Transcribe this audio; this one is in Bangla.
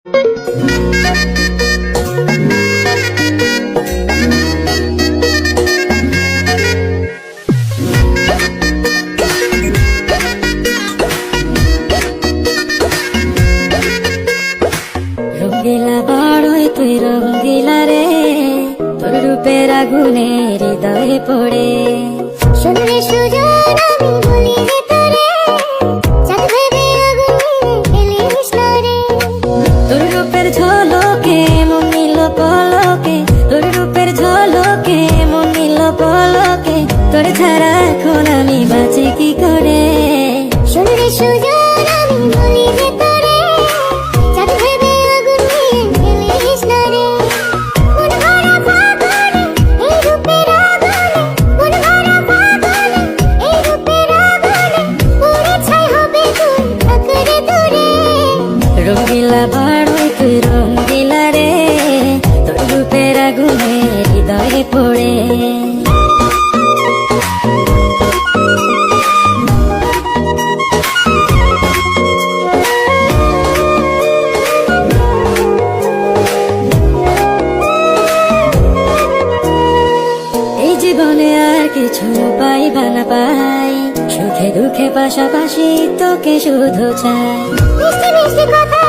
রঙ্গিলা বড়ই তুই রঙ্গিলা রে, তোর রূপের আগুনে হৃদয়ে পড়ে। শুনলে সুজন আমি বলি যে তোরে, চাঁদ ভেবে আগুনে ফেলিস না রে। তোর রূপের ঝলকে মন নিল পলকে, তোর রূপের ঝলকে মন নিল পলকে, তোর ছাড়া এখন আমি বাঁচি কি করে। শুনলে সুজন আমি বলি যে তোরে, চাঁদ ভেবে আগুনে ফেলিস না রে। মন ভরা ফাগুনে এই রূপের আগুনে, মন ভরা ফাগুনে এই রূপের আগুনে, পুড়ে ছাই হবে তুই থাকরে দূরে। রঙ্গিলা বড়ই তুই রঙ্গিলা রে, তোর রূপের আগুনে হৃদয়ে পড়ে। এই জীবনে আর কিছু পাই বা না পাই, সুখে দুঃখে পাশাপাশি তোকে শুধু চাই। মিষ্টি মিষ্টি কথা